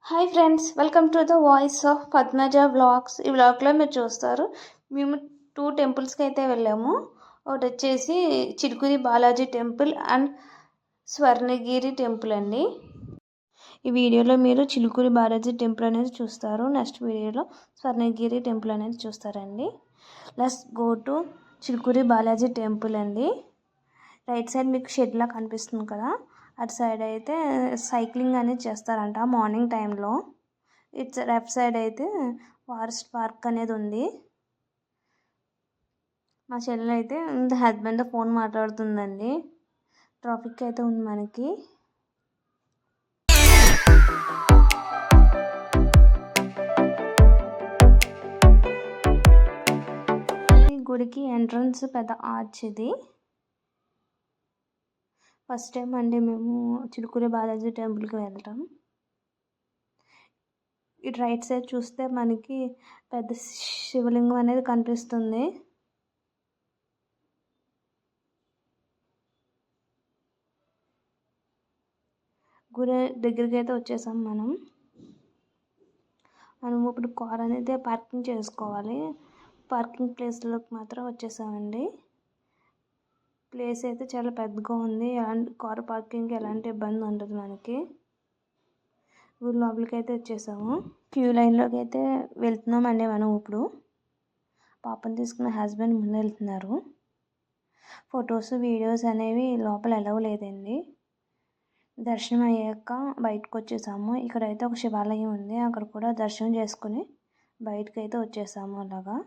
Hi friends, welcome to the voice of Padmaja vlogs. ఈ వ్లాగ్లో మీరు చూస్తారు, మేము 2 టెంపుల్స్కి అయితే వెళ్ళాము. ఒకటి వచ్చేసి Chilukuri Balaji temple and Swarnagiri temple అండి. ఈ వీడియోలో మీరు చిలుకూరి బాలాజీ టెంపుల్ అనేది చూస్తారు, నెక్స్ట్ వీడియోలో స్వర్ణగిరి టెంపుల్ అనేది చూస్తారండి. Let's go to Chilukuri Balaji temple అండి. రైట్ సైడ్ మీకు షెడ్లా కనిపిస్తుంది కదా, అటు సైడ్ అయితే సైక్లింగ్ అనేది చేస్తారంట మార్నింగ్ టైంలో. ఇట్స్ లెఫ్ట్ సైడ్ అయితే ఫారెస్ట్ పార్క్ అనేది ఉంది. మా చెల్లెలు అయితే హస్బెండ్ ఫోన్ మాట్లాడుతుందండి. ట్రాఫిక్ అయితే ఉంది మనకి. ఈ గుడికి ఎంట్రన్స్ పెద్ద ఆర్చ్ ఇది. ఫస్ట్ టైం అండి మేము చిలుకూరి బాలాజీ టెంపుల్కి వెళ్తాం. ఇటు రైట్ సైడ్ చూస్తే మనకి పెద్ద శివలింగం అనేది కనిపిస్తుంది. గుడి దగ్గరికి అయితే వచ్చేసాం మనం ఇప్పుడు కార్ అనేది పార్కింగ్ చేసుకోవాలి. పార్కింగ్ ప్లేస్లోకి మాత్రం వచ్చేసామండి. ప్లేస్ అయితే చాలా పెద్దగా ఉంది, ఎలాంటి కార్ పార్కింగ్కి ఎలాంటి ఇబ్బంది ఉండదు మనకి. ఊరి లోపలికి అయితే వచ్చేసాము. క్యూ లైన్లోకి అయితే వెళ్తున్నామండి మనం. ఇప్పుడు పాపను తీసుకున్న హస్బెండ్ ముందు వెళ్తున్నారు. ఫొటోస్ వీడియోస్ అనేవి లోపల అలౌ లేదండి. దర్శనం అయ్యాక బయటకు వచ్చేసాము. ఇక్కడైతే ఒక శివాలయం ఉంది, అక్కడ కూడా దర్శనం చేసుకుని బయటకు అయితే వచ్చేసాము. అలాగా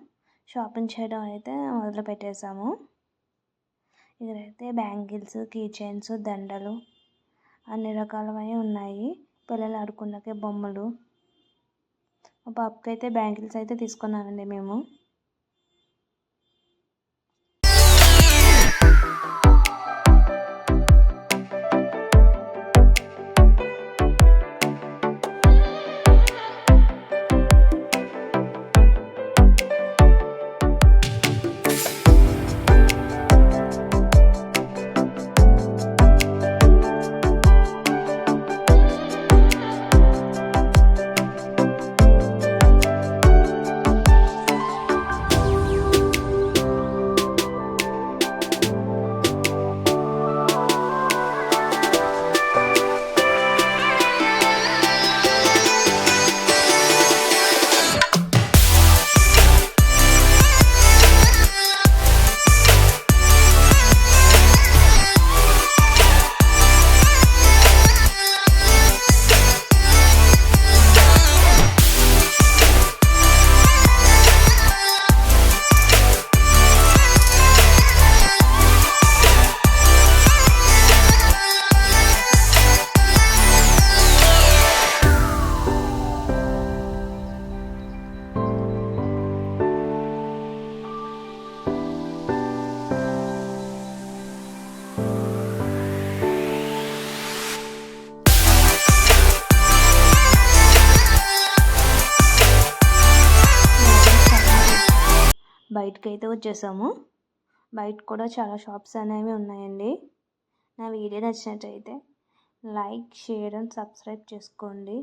షాపింగ్ చేయడం అయితే మొదలు పెట్టేసాము. ఇక్కడైతే బ్యాంగిల్స్, కీ చైన్స్, దండలు అన్ని రకాలవే ఉన్నాయి. పిల్లలు ఆడుకున్నాకే బొమ్మలు. మా పాపకి అయితే బ్యాంగిల్స్ అయితే తీసుకున్నామండి మేము. బయటకు అయితే వచ్చేసాము. బయట కూడా చాలా షాప్స్ అనేవి ఉన్నాయండి. నా వీడియో నచ్చినట్టయితే లైక్, షేర్ అండ్ సబ్స్క్రైబ్ చేసుకోండి.